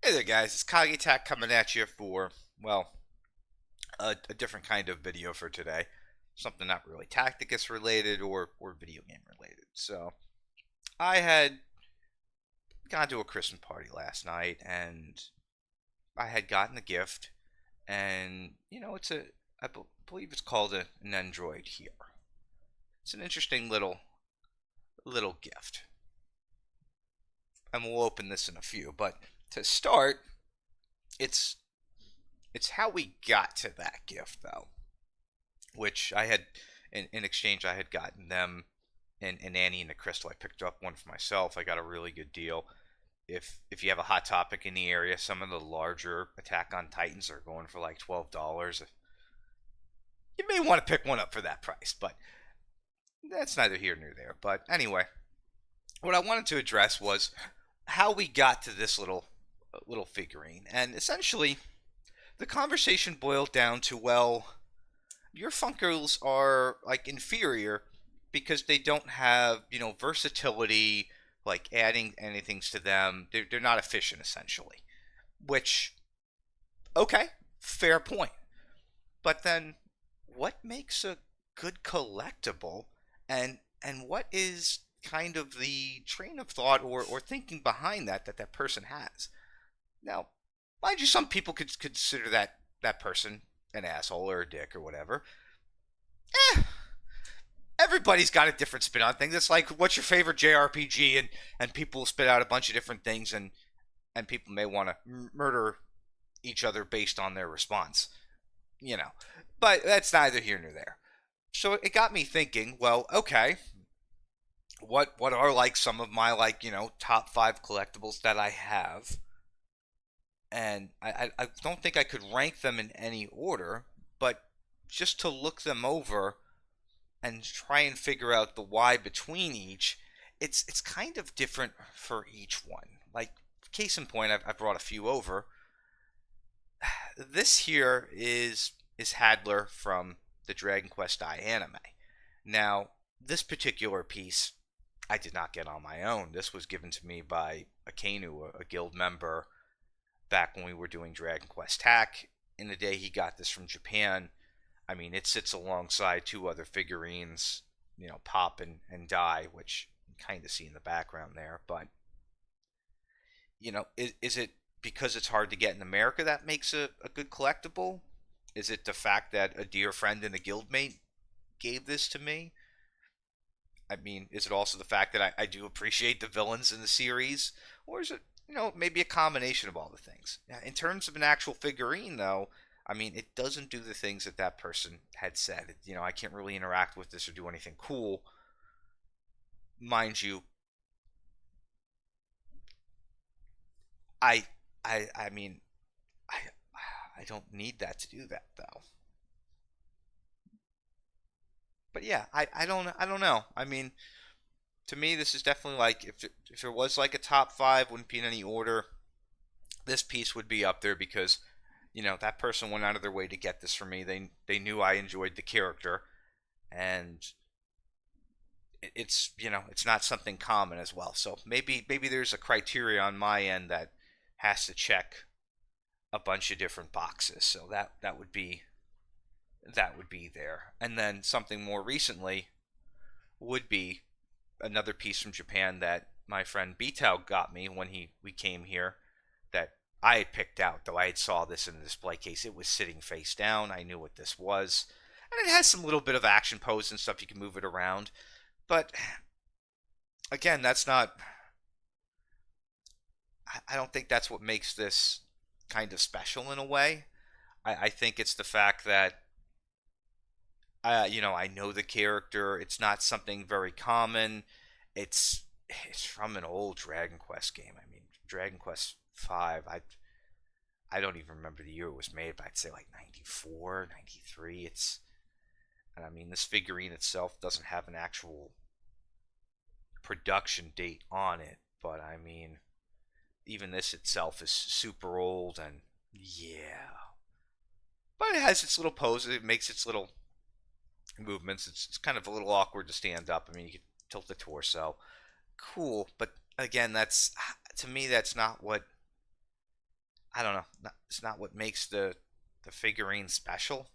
Hey there, guys. It's Kagi coming at you for, well, a different kind of video for today. Something not really Tacticus related or video game related. So, I had gone to a Christmas party last night and I had gotten a gift. And, I believe it's called an Android here. It's an interesting little gift. And we'll open this in a few. But to start, it's it's how we got to that gift, though. Which I had in exchange I had gotten them an Annie and a Crystal. I picked up one for myself. I got a really good deal. If you have a Hot Topic in the area, some of the larger Attack on Titans are going for like $12. You may want to pick one up for that price, but that's neither here nor there. But anyway, what I wanted to address was how we got to this little figurine, and essentially the conversation boiled down to, well, your Funkos are like inferior because they don't have versatility, like adding anything to them. They're not efficient essentially. Which, okay, fair point. But then, what makes a good collectible, and what is kind of the train of thought or thinking behind that person has? Now, mind you, some people could consider that person an asshole or a dick or whatever. Eh, everybody's got a different spin on things. It's like, what's your favorite JRPG, and people spit out a bunch of different things, and people may want to murder each other based on their response, you know. But that's neither here nor there. So it got me thinking. Well, okay, what are like some of my top five collectibles that I have, and I don't think I could rank them in any order, but just to look them over and try and figure out the why between each, it's kind of different for each one. Like, case in point, I've brought a few over. This here is Hadler from the Dragon Quest I anime. Now, this particular piece I did not get on my own. This was given to me by Akenu, a guild member, back when we were doing Dragon Quest TAC. In the day he got this from Japan. I mean, it sits alongside two other figurines, Pop and Die, which you kind of see in the background there. But, is it because it's hard to get in America that makes a good collectible? Is it the fact that a dear friend and a guildmate gave this to me? I mean, is it also the fact that I do appreciate the villains in the series? Or is it, maybe a combination of all the things? Now, in terms of an actual figurine, though, I mean, it doesn't do the things that person had said. I can't really interact with this or do anything cool. Mind you, I, I mean, I, I don't need that to do that though. But yeah, I don't know. I mean, to me, this is definitely like if there was like a top five, wouldn't be in any order. This piece would be up there because that person went out of their way to get this for me. They knew I enjoyed the character, and it's not something common as well. So maybe there's a criteria on my end that has to check a bunch of different boxes. So that would be there. And then something more recently would be another piece from Japan that my friend Bitao got me when we came here, that I had picked out, though I had saw this in a display case. It was sitting face down. I knew what this was. And it has some little bit of action pose and stuff. You can move it around. But again, that's not. I don't think that's what makes this kind of special in a way. I think it's the fact that I know the character. It's not something very common. It's from an old Dragon Quest game. I mean, Dragon Quest Five. I don't even remember the year it was made, but I'd say like 94, 93. And I mean, this figurine itself doesn't have an actual production date on it, but I mean, even this itself is super old, and yeah. But it has its little poses. It makes its little movements. It's kind of a little awkward to stand up. I mean, you can tilt the torso. Cool, but again, that's to me that's not what I don't know. It's not what makes the figurine special.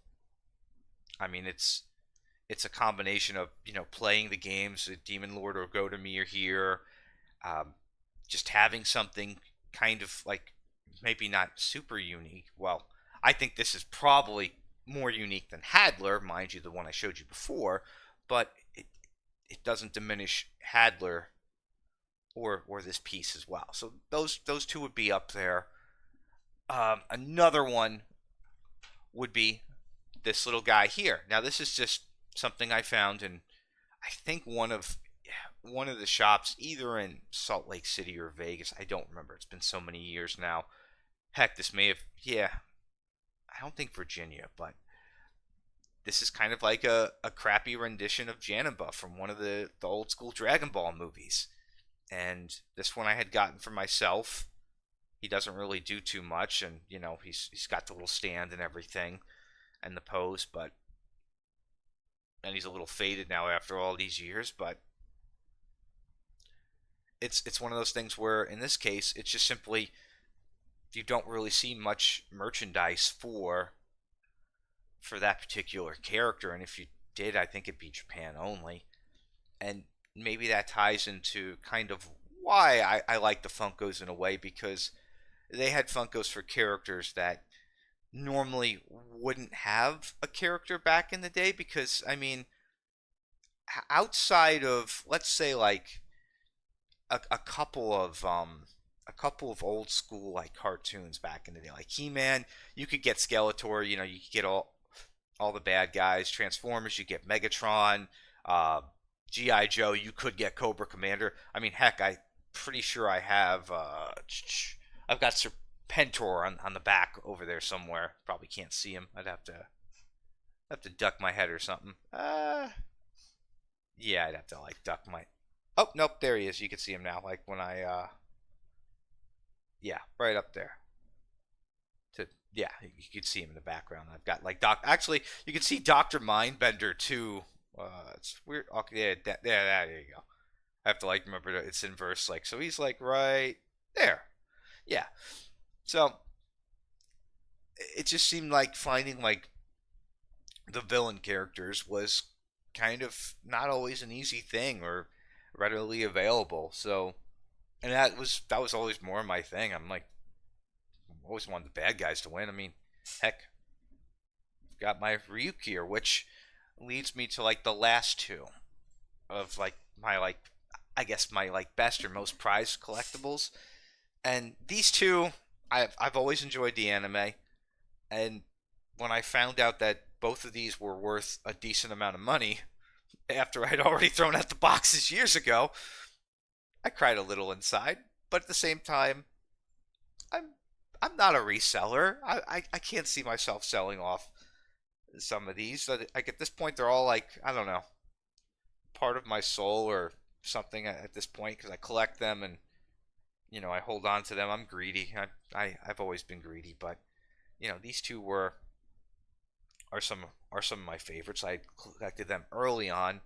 I mean, it's a combination of playing the games, Demon Lord or Go to Me are here, um, just having something kind of like maybe not super unique. Well, I think this is probably more unique than Hadler, mind you, the one I showed you before, but it doesn't diminish Hadler or this piece as well. So those two would be up there. Another one would be this little guy here. Now this is just something I found in I think one of the shops either in Salt Lake City or Vegas. I don't remember. It's been so many years now. Heck, this may have yeah. I don't think Virginia, but this is kind of like a crappy rendition of Janemba from one of the old school Dragon Ball movies. And this one I had gotten for myself. He doesn't really do too much, and he's got the little stand and everything, and the pose, but and he's a little faded now after all these years. But it's one of those things where in this case it's just simply you don't really see much merchandise for that particular character, and if you did, I think it'd be Japan only. And maybe that ties into kind of why I like the Funkos in a way, because they had Funkos for characters that normally wouldn't have a character back in the day. Because I mean, outside of let's say like a couple of old school like cartoons back in the day, like He-Man, you could get Skeletor, you could get all the bad guys. Transformers, you get Megatron. Uh, GI Joe, you could get Cobra Commander. I mean, heck, I pretty sure I have. I've got Serpentor on the back over there somewhere. Probably can't see him. I'd have to duck my head or something. Yeah, I'd have to like duck my. Oh nope, there he is. You can see him now. Like when yeah, right up there. To yeah, you can see him in the background. I've got like Doc. Actually, you can see Doctor Mindbender too. It's weird. Okay, yeah, there you go. I have to like remember that it's inverse. Like so, he's like right there. Yeah. So it just seemed like finding like the villain characters was kind of not always an easy thing or readily available. So and that was always more my thing. I'm like always wanted the bad guys to win. I mean, heck, got my Ryuk here, which leads me to like the last two of like my like I guess my like best or most prized collectibles. And these two I've always enjoyed the anime, and when I found out that both of these were worth a decent amount of money after I'd already thrown out the boxes years ago, I cried a little inside. But at the same time, I'm I'm not a reseller. I can't see myself selling off some of these. Like at this point, they're all like I don't know, part of my soul or something at this point because I collect them and I hold on to them. I'm greedy. I've always been greedy, but these two are some of my favorites. I collected them early on,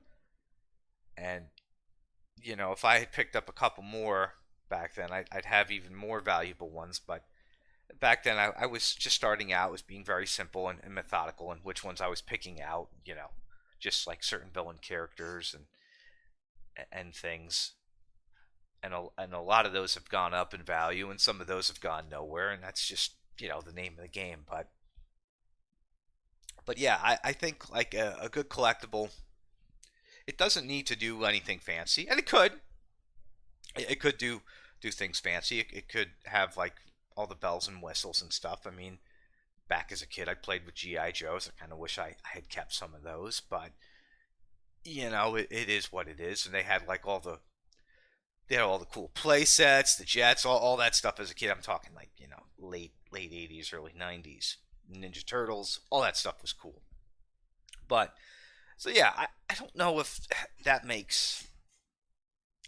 and if I had picked up a couple more back then, I'd have even more valuable ones. But back then, I was just starting out, was being very simple and methodical in which ones I was picking out. Just like certain villain characters and things. And a lot of those have gone up in value, and some of those have gone nowhere, and that's just the name of the game. But yeah, I think like a good collectible, it doesn't need to do anything fancy, and it could do things fancy. It could have like all the bells and whistles and stuff. I mean, back as a kid, I played with GI Joes. I kind of wish I had kept some of those, but it is what it is. And they had all the cool play sets, the jets, all that stuff as a kid. I'm talking like late 80s, early 90s. Ninja Turtles, all that stuff was cool. But so yeah, I don't know if that makes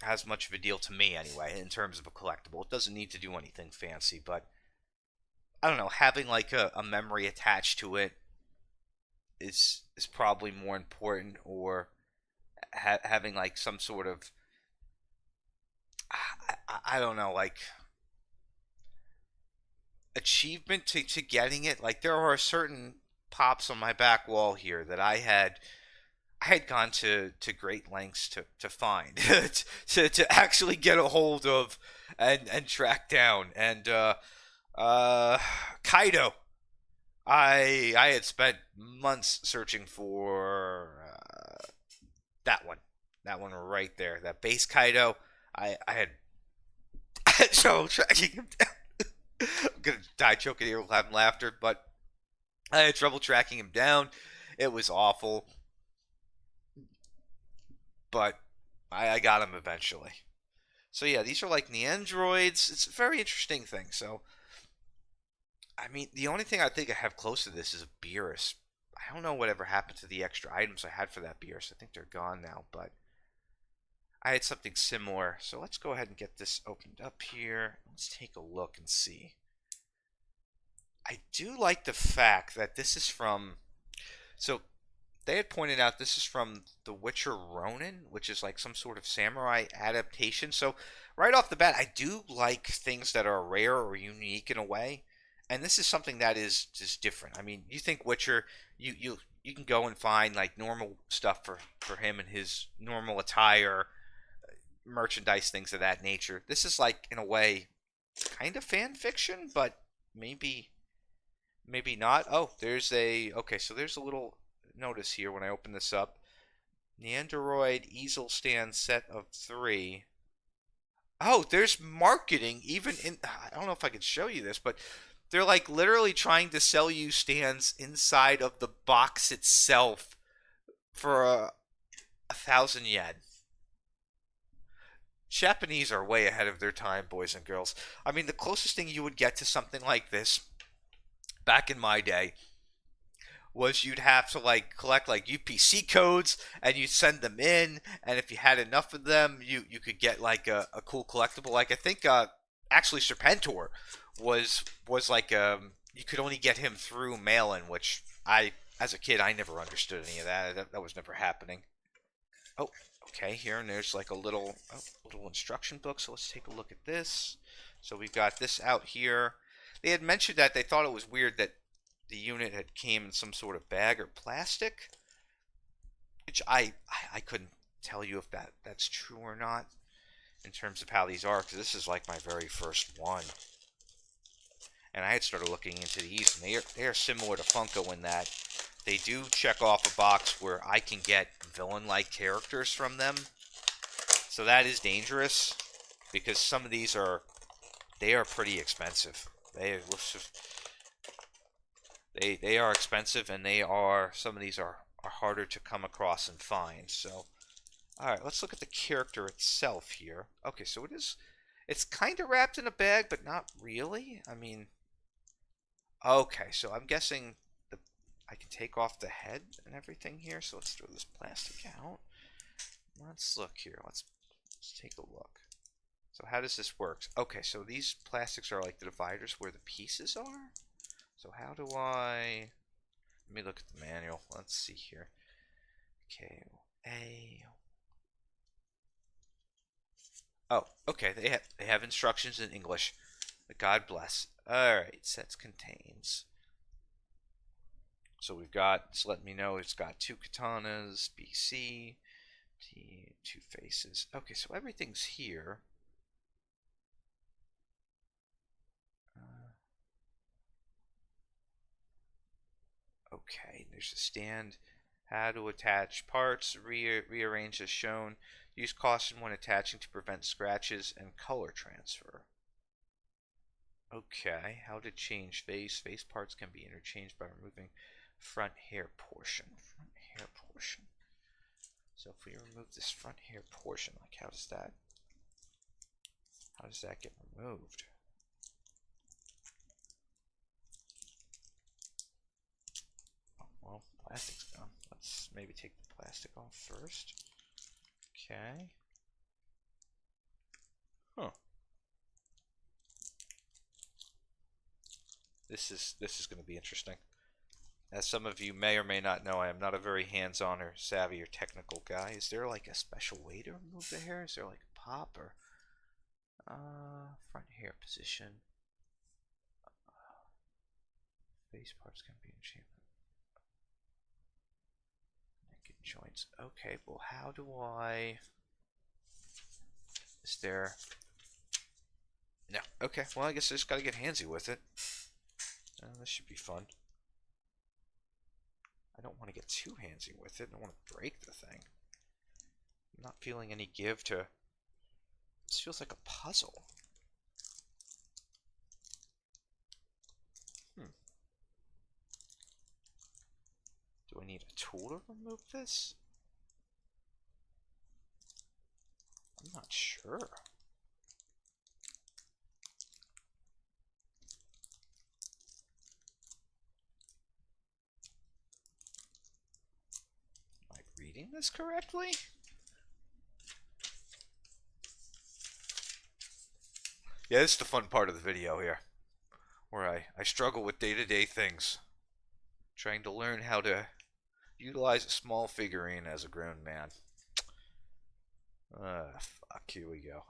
as much of a deal to me anyway in terms of a collectible. It doesn't need to do anything fancy, but I don't know, having like a memory attached to it is probably more important, or having like some sort of I don't know, like achievement to getting it. Like there are certain pops on my back wall here that I had gone to great lengths to find to actually get a hold of and track down. And uh, Kaido, I had spent months searching for that one right there, that base Kaido. I had I had trouble tracking him down. I'm gonna die choking here having laughter, but I had trouble tracking him down. It was awful, but I got him eventually. So yeah, these are like Neandroids. It's a very interesting thing. So I mean, the only thing I think I have close to this is a Beerus. I don't know whatever happened to the extra items I had for that Beerus. I think they're gone now, but I had something similar. So let's go ahead and get this opened up here. Let's take a look and see. I do like the fact that this is from. So they had pointed out this is from The Witcher Ronin, which is like some sort of samurai adaptation. So right off the bat, I do like things that are rare or unique in a way, and this is something that is just different. I mean, you think Witcher, you can go and find like normal stuff for him and his normal attire, merchandise, things of that nature. This is like in a way kind of fan fiction, but maybe maybe not. Oh, there's a okay. So there's a little notice here when I open this up. Neandroid easel stand set of 3. Oh, there's marketing even in. I don't know if I can show you this, but they're like literally trying to sell you stands inside of the box itself for 1,000 yen. Japanese are way ahead of their time, boys and girls. I mean, the closest thing you would get to something like this back in my day was you'd have to like collect like UPC codes and you'd send them in, and if you had enough of them, you could get like a cool collectible. Like I think actually Serpentor was like you could only get him through mail-in, which I as a kid I never understood any of that. That was never happening. Oh, okay, here and there's like a little instruction book. So let's take a look at this. So we've got this out here. They had mentioned that they thought it was weird that the unit had came in some sort of bag or plastic, which I couldn't tell you if that's true or not in terms of how these are, because this is like my very first one, and I had started looking into these, and they are similar to Funko in that they do check off a box where I can get villain-like characters from them. So that is dangerous because some of these they are pretty expensive. They are expensive, and some of these are harder to come across and find. So, all right, let's look at the character itself here. Okay, so it's kind of wrapped in a bag, but not really. I mean, okay, so I'm guessing I can take off the head and everything here. So let's throw this plastic out. Let's look here. Let's take a look. So how does this work? Okay, so these plastics are like the dividers where the pieces are. So how do I... Let me look at the manual. Let's see here. Okay, A. Oh, okay. They have instructions in English. God bless. All right, sets contains. So we've got. It's letting me know it's got 2 katanas, BC, 2 faces. Okay, so everything's here. Okay, there's a stand. How to attach parts, rearrange as shown. Use caution when attaching to prevent scratches and color transfer. Okay, how to change face. Face parts can be interchanged by removing front hair portion. Front hair portion. So if we remove this front hair portion, like how does that get removed? Well, plastic's gone. Let's maybe take the plastic off first. Okay. Huh. This is going to be interesting. As some of you may or may not know, I am not a very hands-on or savvy or technical guy. Is there like a special way to remove the hair? Is there like a pop or front hair position? Base parts can be enchantment. Neck and joints. Okay, well, how do I... Is there... No. Okay, well, I guess I just gotta get handsy with it. This should be fun. I don't want to get too handsy with it. I don't want to break the thing. I'm not feeling any give to... This feels like a puzzle. Do I need a tool to remove this? I'm not sure. Am I reading this correctly? Yeah, this is the fun part of the video here, where I struggle with day-to-day things, trying to learn how to utilize a small figurine as a grown man. Fuck, here we go.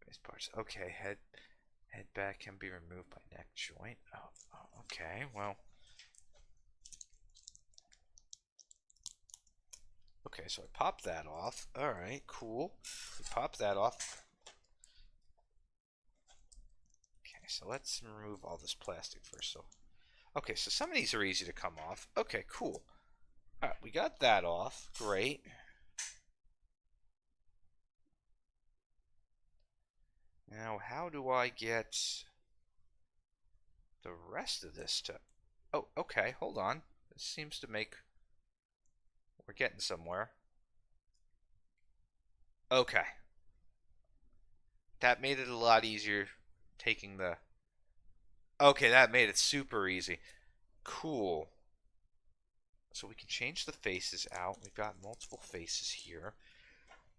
Base parts. Okay, head back can be removed by neck joint. Oh, okay, well. Okay, so I pop that off. Alright, cool. We pop that off. Okay, so let's remove all this plastic first. So, okay, so some of these are easy to come off. Okay, cool. Alright, we got that off. Great. Now, how do I get the rest of this to... Oh, okay, hold on. This seems to make... We're getting somewhere. Okay. That made it a lot easier taking the... Okay, that made it super easy. Cool. So we can change the faces out. We've got multiple faces here.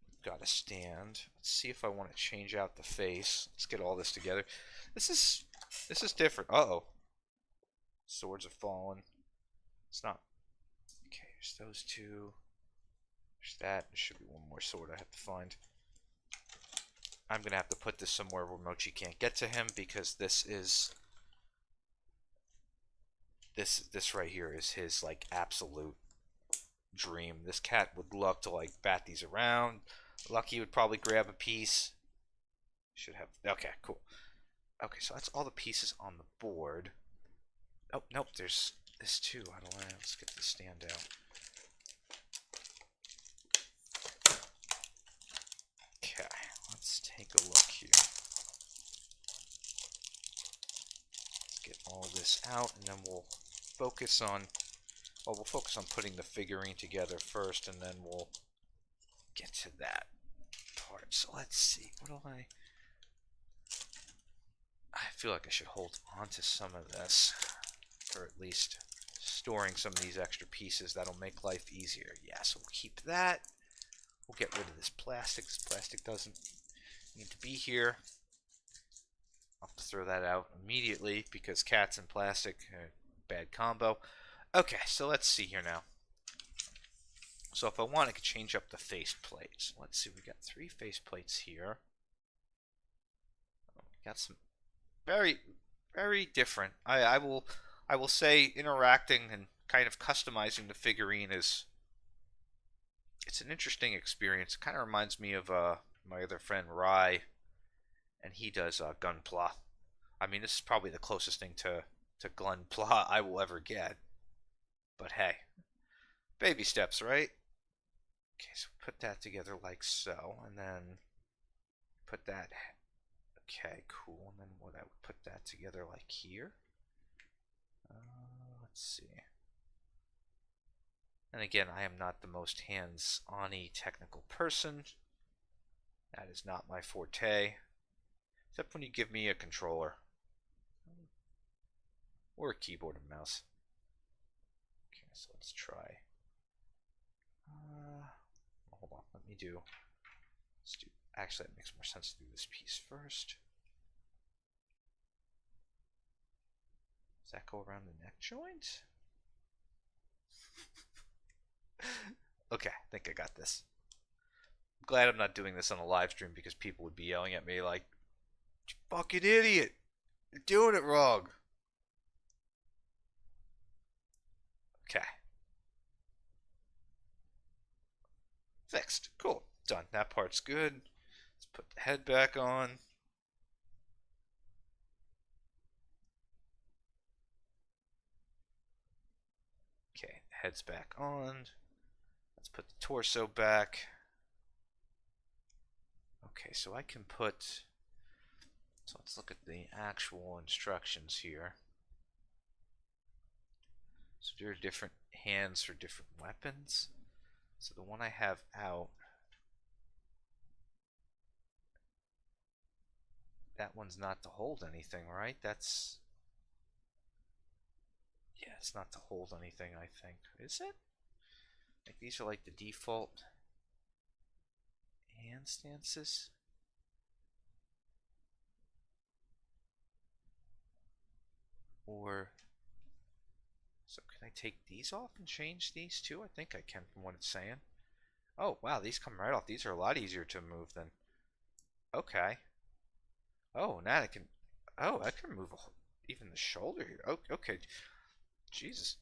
We've got a stand. Let's see if I want to change out the face. Let's get all this together. This is different. Uh-oh. Swords have fallen. It's not... Okay, there's those two. There's that. There should be one more sword I have to find. I'm going to have to put this somewhere where Mochi can't get to him, because this is... This right here is his, like, absolute dream. This cat would love to, like, bat these around. Lucky would probably grab a piece. Should have... Okay, cool. Okay, so that's all the pieces on the board. Oh, nope, there's this too. How do I... Let's get this stand out. Okay, let's take a look here. Let's get all this out, and then we'll focus on... Well, we'll focus on putting the figurine together first, and then we'll get to that part. So let's see. What do I... I feel like I should hold on to some of this, or at least storing some of these extra pieces. That'll make life easier. Yeah, so we'll keep that. We'll get rid of this plastic. This plastic doesn't need to be here. I'll have to throw that out immediately, because cats and plastic are a bad combo. Okay, so let's see here now. So if I want, I could change up the face plates. Let's see, we got 3 face plates here. We got some very, very different. I will say interacting and kind of customizing the figurine is... It's an interesting experience. It kind of reminds me of my other friend Rye, and he does Gunpla. I mean, this is probably the closest thing to Gunpla I will ever get. But hey, baby steps, right? Okay, so put that together like so, and then put that... Okay, cool, and then what, I would put that together like here. Let's see. And again, I am not the most hands-on-y technical person. That is not my forte. Except when you give me a controller. Or a keyboard and mouse. Okay, so let's try. Hold on, let me do... Let's do... Actually, it makes more sense to do this piece first. Does that go around the neck joint? Okay, I think I got this. I'm glad I'm not doing this on a live stream, because people would be yelling at me like, "You fucking idiot! You're doing it wrong. Okay. Fixed. Cool. Done. That part's good. Let's put the head back on. Okay, head's back on. Let's put the torso back. Okay, so I can put... So let's look at the actual instructions here. So there are different hands for different weapons. So the one I have out, that one's not to hold anything, right? That's... Yeah, it's not to hold anything, I think. Is it? Like these are like the default hand stances. Or... So can I take these off and change these too? I think I can from what it's saying. Oh, wow, these come right off. These are a lot easier to move than... Okay. Oh, now I can... Oh, I can move even the shoulder here. Oh, okay. Jesus.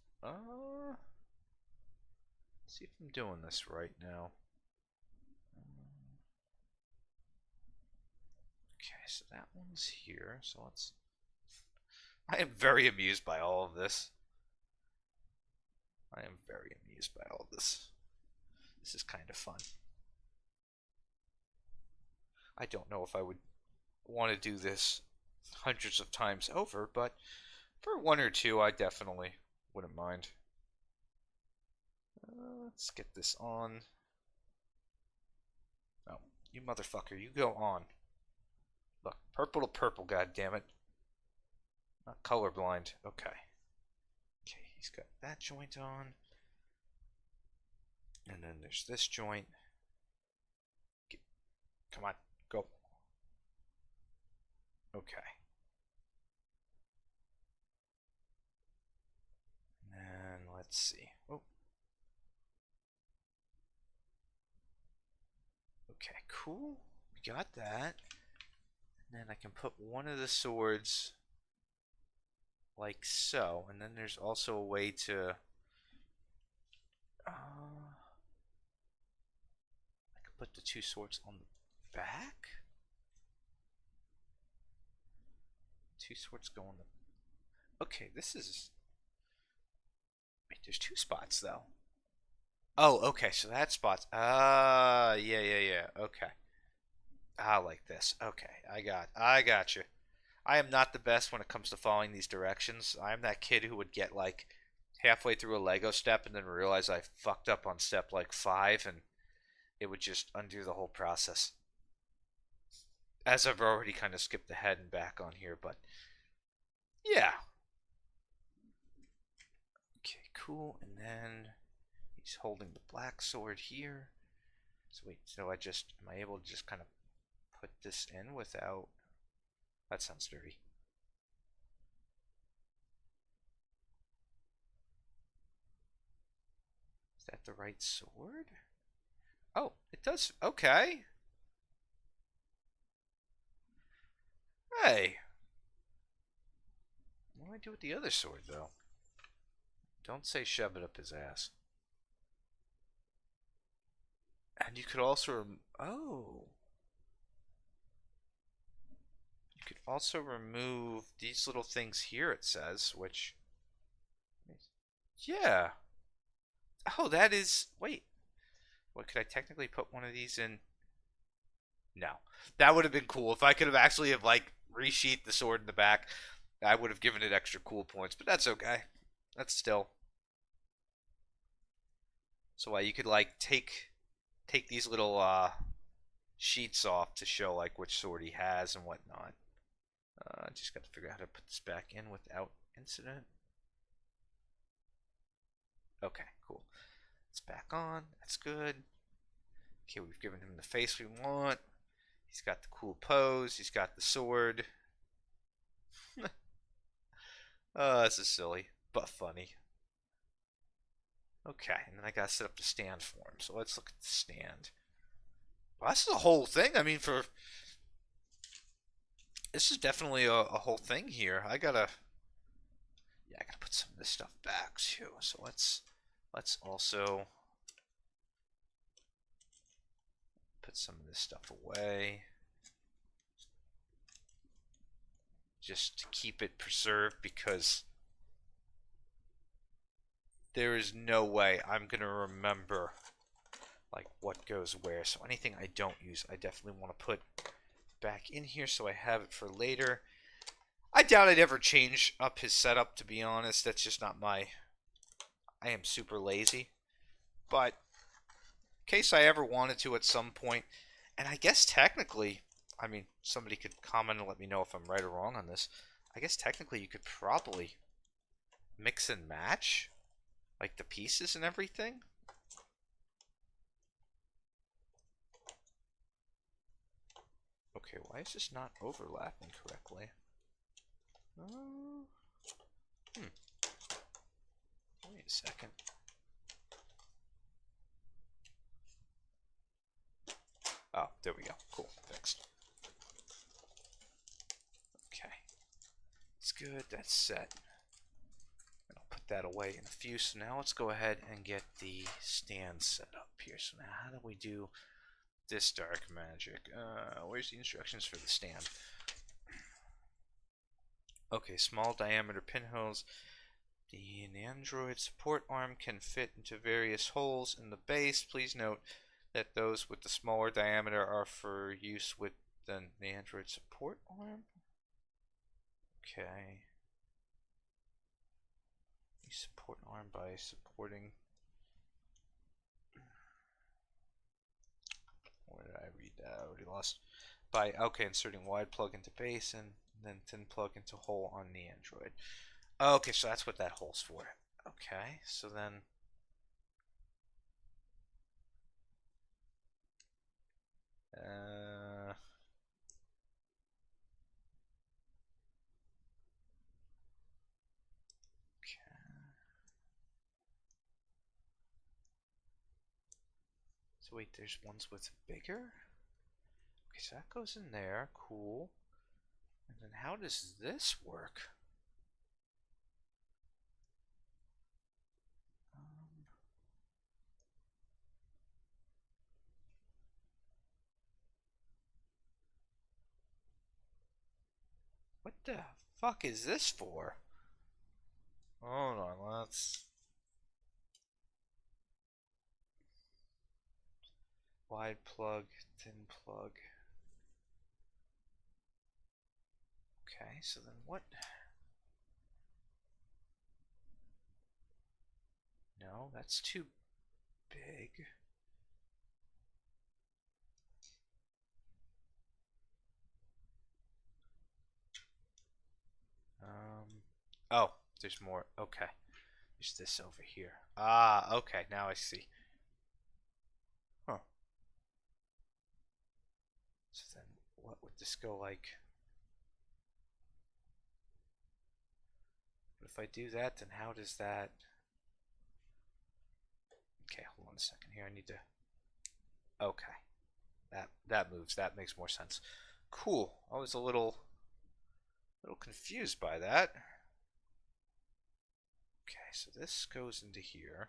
See if I'm doing this right now. Okay, so that one's here. So let's... I am very amused by all of this. I am very amused by all of this. This is kind of fun. I don't know if I would want to do this hundreds of times over, but for one or two, I definitely wouldn't mind. Let's get this on. Oh, you motherfucker, you go on. Look, purple to purple, goddammit. Not colorblind. Okay. Okay, he's got that joint on. And then there's this joint. Come on, go. Okay. And let's see. Oh. Okay, cool. We got that. And then I can put one of the swords like so. And then there's also a way to... I can put the two swords on the back? Two swords go on the... Okay, this is... Wait, there's two spots, though. Oh, okay, so that spot's... yeah. Okay. Like this. Okay, I got you. I am not the best when it comes to following these directions. I'm that kid who would get, like, halfway through a Lego step and then realize I fucked up on step, like, 5, and it would just undo the whole process. As I've already kind of skipped ahead and back on here, but... Yeah. Okay, cool, and then... He's holding the black sword here. So wait, so am I able to just kind of put this in without... That sounds dirty. Is that the right sword? Oh, it does, okay. Hey. What do I do with the other sword, though? Don't say shove it up his ass. And you could also... Oh. You could also remove these little things here, it says, which... Yeah. Oh, that is... Wait. What, could I technically put one of these in? No. That would have been cool. If I could have actually have, like, resheathed the sword in the back, I would have given it extra cool points, but that's okay. That's still... So you could, like, take these little, sheets off to show, like, which sword he has and whatnot. Just got to figure out how to put this back in without incident. Okay, cool. It's back on. That's good. Okay, we've given him the face we want. He's got the cool pose. He's got the sword. This is silly, but funny. Okay, and then I gotta set up the stand for him. So let's look at the stand. Well, that's the whole thing. I mean, for... This is definitely a whole thing here. I gotta put some of this stuff back too. So let's also put some of this stuff away, just to keep it preserved, because there is no way I'm gonna remember like what goes where. So anything I don't use, I definitely want to put back in here so I have it for later. I doubt I'd ever change up his setup, to be honest. That's just not my... I am super lazy. But in case I ever wanted to at some point, and I guess technically, I mean, somebody could comment and let me know if I'm right or wrong on this. I guess technically you could probably mix and match, like the pieces and everything. Okay, why is this not overlapping correctly? Hmm. Wait a second. Oh, there we go. Cool. Fixed. Okay. It's good. That's set. And I'll put that away in a few. So now let's go ahead and get the stand set up here. So now how do we do this dark magic? Where's the instructions for the stand? Okay, small diameter pinholes. The Android support arm can fit into various holes in the base. Please note that those with the smaller diameter are for use with the Android support arm. Okay. You support arm by supporting. Where did I read that? I already lost. By, okay, inserting wide plug into base and then thin plug into hole on the Android. Okay, so that's what that hole's for. Okay, so then so wait, there's ones with bigger? Okay, so that goes in there. Cool. And then how does this work? What the fuck is this for? Hold on, let's... Wide plug, thin plug. Okay, so then what? No, that's too big. Oh, there's more. Okay. There's this over here. Ah, okay, now I see. Huh. So then what would this go like? But if I do that, then how does that... Okay, hold on a second here. I need to... Okay. That moves. That makes more sense. Cool. I was a little confused by that. Okay, so this goes into here.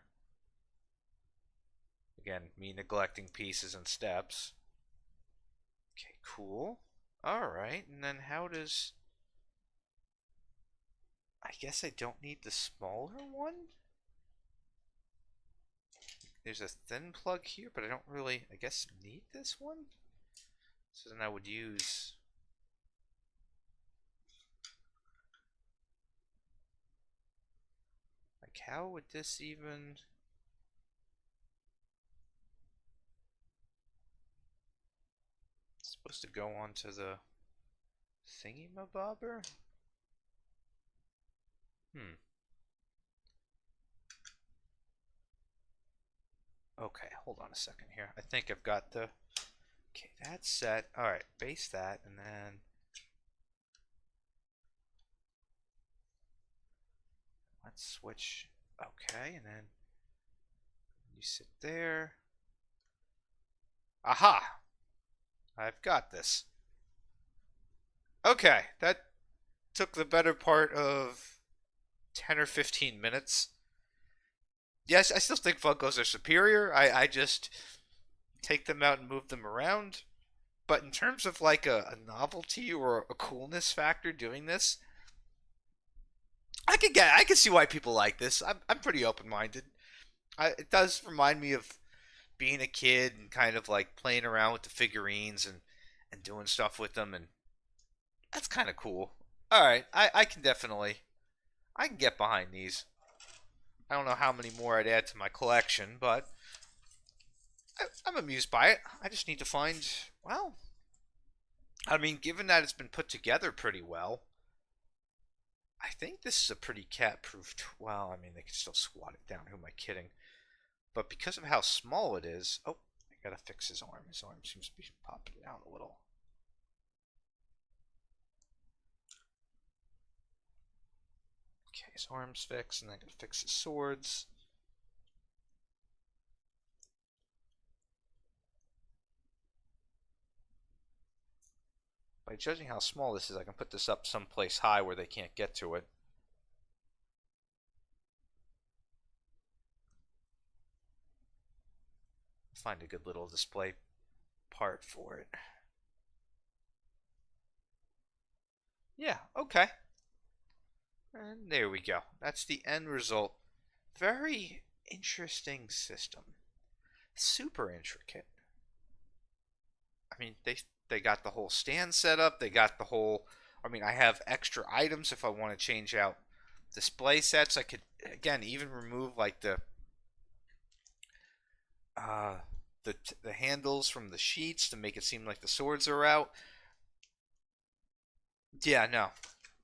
Again, me neglecting pieces and steps. Okay, cool. Alright, and then how does... I guess I don't need the smaller one? There's a thin plug here, but I don't really, I guess, need this one? So then I would use... Like, how would this even... It's supposed to go onto the thingy-mabobber? Okay, hold on a second here. I think I've got the... Okay, that's set. Alright, base that, and then... Let's switch. Okay, and then... You sit there. Aha! I've got this. Okay, that took the better part of 10 or 15 minutes. Yes, I still think Funkos are superior. I just take them out and move them around. But in terms of like a novelty or a coolness factor doing this, I can see why people like this. I'm pretty open minded. It does remind me of being a kid and kind of like playing around with the figurines and doing stuff with them, and that's kind of cool. All right, I can definitely I can get behind these. I don't know how many more I'd add to my collection, but I'm amused by it. I just need to find, well, I mean, given that it's been put together pretty well, I think this is a pretty cat-proof. Well, I mean, they can still squat it down. Who am I kidding? But because of how small it is, oh, I gotta fix his arm. His arm seems to be popping down a little. Okay, his arm's fixed, and I gotta fix his swords. By judging how small this is, I can put this up someplace high where they can't get to it. Find a good little display part for it. Yeah, okay. And there we go. That's the end result. Very interesting system. Super intricate. I mean, they got the whole stand set up. They got the whole. I mean, I have extra items if I want to change out display sets. I could again even remove like uh the handles from the sheets to make it seem like the swords are out. Yeah, no,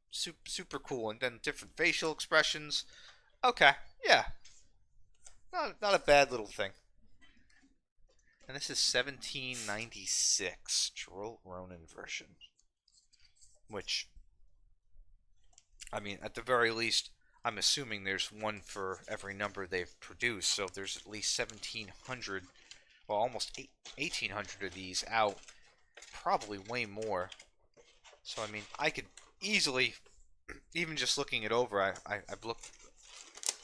super cool. And then different facial expressions. Okay, yeah, not a bad little thing. And this is 1796 Geralt Ronan version, which I mean, at the very least, I'm assuming there's one for every number they've produced. So there's at least 1,700, well, almost 1,800 of these out. Probably way more. So, I mean, I could easily, even just looking it over, I've looked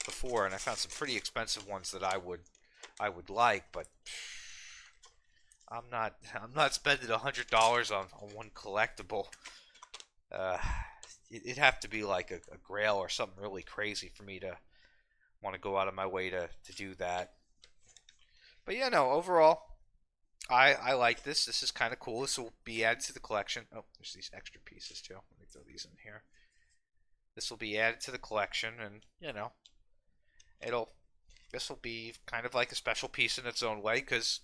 before and I found some pretty expensive ones that I would like, but I'm not spending $100 on one collectible. Uh, it'd have to be like a grail or something really crazy for me to want to go out of my way to do that. But yeah, no, overall, I like this. This is kind of cool. This will be added to the collection. Oh, there's these extra pieces too. Let me throw these in here. This will be added to the collection, and it'll this will be kind of like a special piece in its own way because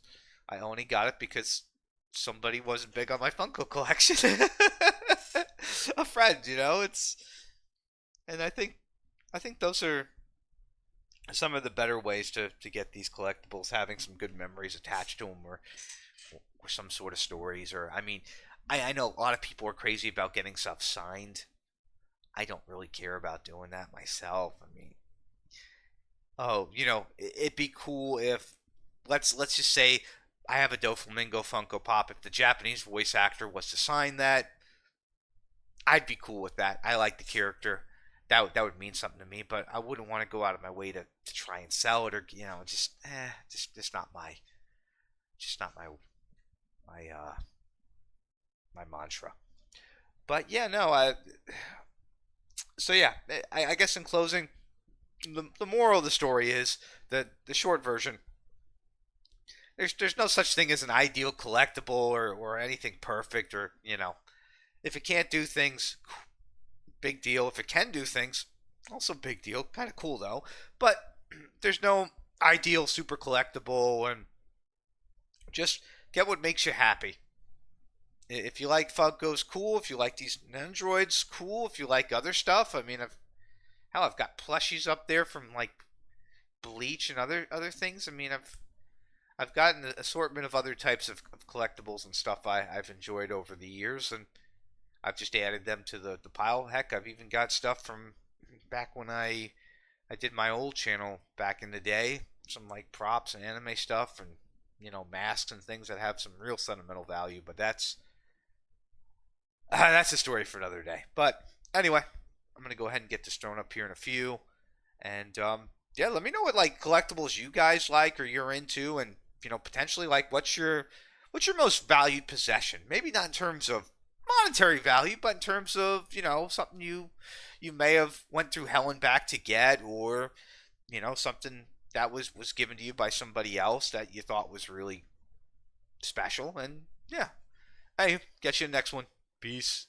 I only got it because somebody wasn't big on my Funko collection. A friend, it's and I think those are some of the better ways to get these collectibles, having some good memories attached to them, or some sort of stories. Or I mean, I know a lot of people are crazy about getting stuff signed. I don't really care about doing that myself. I mean, oh, it'd be cool if let's just say I have a Doflamingo Funko Pop. If the Japanese voice actor was to sign that, I'd be cool with that. I like the character. That would mean something to me, but I wouldn't want to go out of my way to try and sell it, or just not my mantra. But yeah, no, so yeah, I guess in closing, the moral of the story is that the short version, there's no such thing as an ideal collectible or anything perfect, or if it can't do things, big deal. If it can do things, also big deal. Kind of cool though. But there's no ideal super collectible, and just get what makes you happy. If you like Funkos, cool. If you like these Androids, cool. If you like other stuff, I mean, I've got plushies up there from like Bleach and other things. I mean, I've gotten an assortment of other types of collectibles and stuff I've enjoyed over the years, and I've just added them to the pile. Heck, I've even got stuff from back when I did my old channel back in the day. Some like props and anime stuff, and masks and things that have some real sentimental value. But That's a story for another day. But anyway, I'm gonna go ahead and get this thrown up here in a few, and yeah, let me know what like collectibles you guys like or you're into, and potentially like what's your most valued possession? Maybe not in terms of monetary value, but in terms of something you may have went through hell and back to get, or something that was given to you by somebody else that you thought was really special. And yeah, hey, get you the next one. Peace.